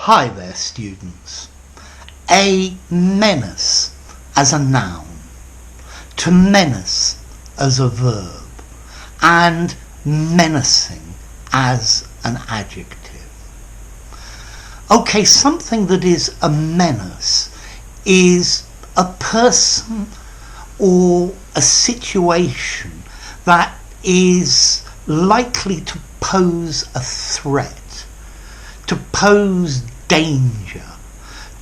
Hi there, students. A menace as a noun, to menace as a verb, and menacing as an adjective. Okay, something that is a menace is a person or a situation that is likely to pose a threat, to pose danger,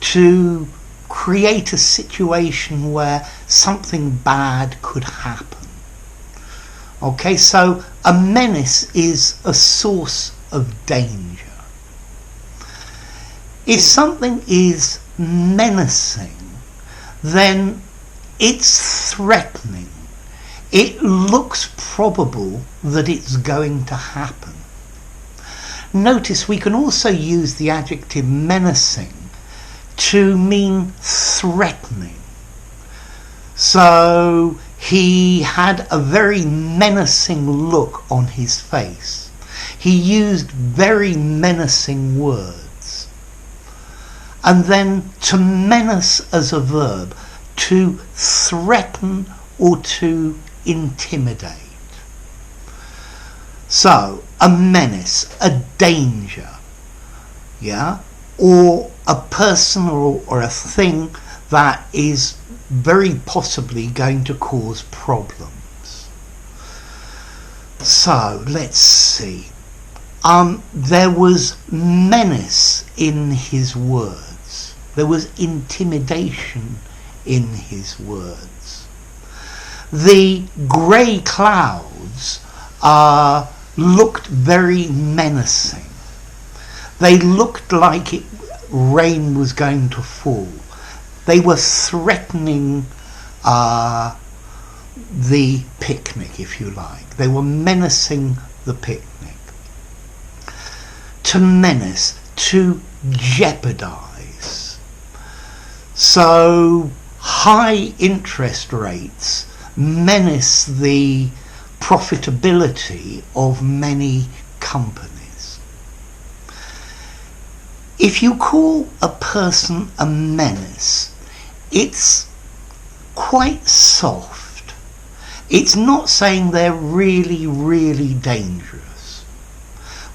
to create a situation where something bad could happen. Okay, so a menace is a source of danger. If something is menacing, then it's threatening. It looks probable that it's going to happen. Notice we can also use the adjective menacing to mean threatening. So he had a very menacing look on his face. He used very menacing words. And then to menace as a verb, to threaten or to intimidate. So a menace, a danger, or a person or a thing that is very possibly going to cause problems. So let's see. There was menace in his words. There was intimidation in his words. The grey clouds looked very menacing. They looked like rain was going to fall. They were threatening the picnic, if you like. They were menacing the picnic. To menace, to jeopardize. So high interest rates menace the profitability of many companies. If you call a person a menace, it's quite soft. It's not saying they're really, really dangerous.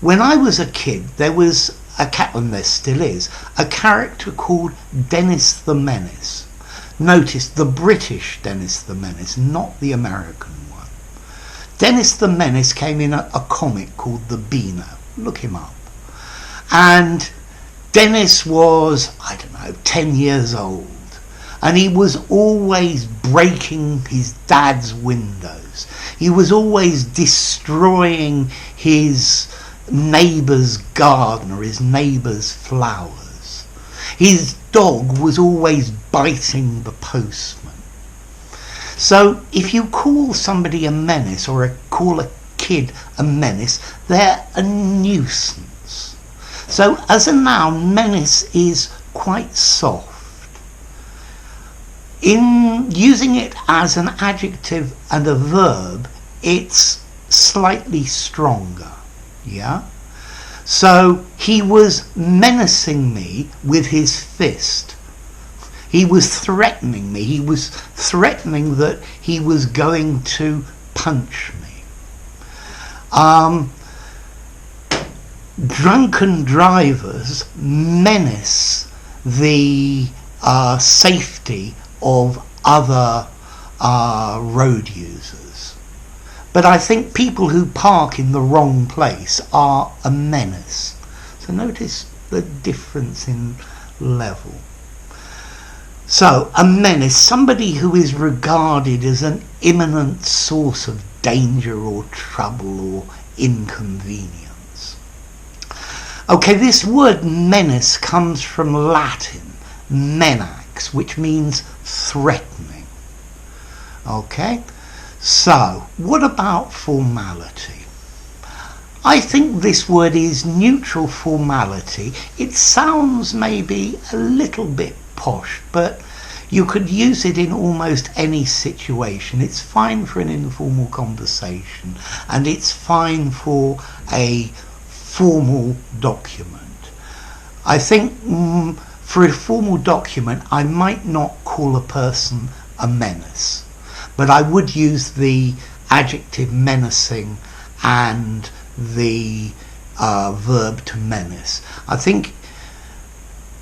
When I was a kid, there was and there still is, a character called Dennis the Menace. Notice the British Dennis the Menace, not the American one. Dennis the Menace came in a comic called The Beano. Look him up. And Dennis was, 10 years old. And he was always breaking his dad's windows. He was always destroying his neighbour's garden or his neighbour's flowers. His dog was always biting the postman. So if you call somebody a menace or call a kid a menace, they're a nuisance. So as a noun, menace is quite soft. In using it as an adjective and a verb, it's slightly stronger. So he was menacing me with his fist. He was threatening me. He was threatening that he was going to punch me. Drunken drivers menace the safety of other road users. But I think people who park in the wrong place are a menace. So notice the difference in level. So a menace, somebody who is regarded as an imminent source of danger or trouble or inconvenience. Okay, this word menace comes from Latin, menax, which means threatening. Okay? So, what about formality? I think this word is neutral formality. It sounds maybe a little bit posh, but you could use it in almost any situation. It's fine for an informal conversation, and it's fine for a formal document. I think for a formal document I might not call a person a menace, but I would use the adjective menacing and the verb to menace. I think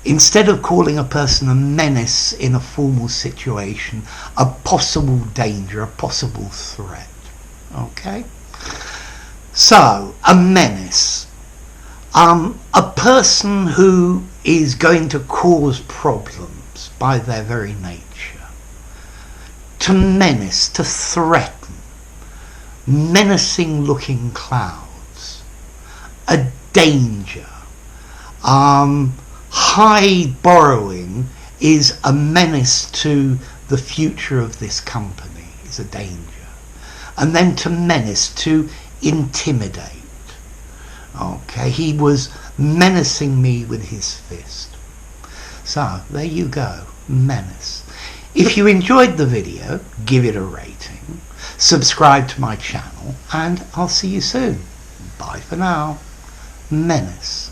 instead of calling a person a menace in a formal situation, a possible danger, a possible threat. Okay? So, a menace. A person who is going to cause problems by their very nature. To menace, to threaten. Menacing looking clouds. A danger. High borrowing is a menace to the future of this company, is a danger. And then to menace, to intimidate. Okay, he was menacing me with his fist. So, there you go, menace. If you enjoyed the video, give it a rating, subscribe to my channel, and I'll see you soon. Bye for now. Menace.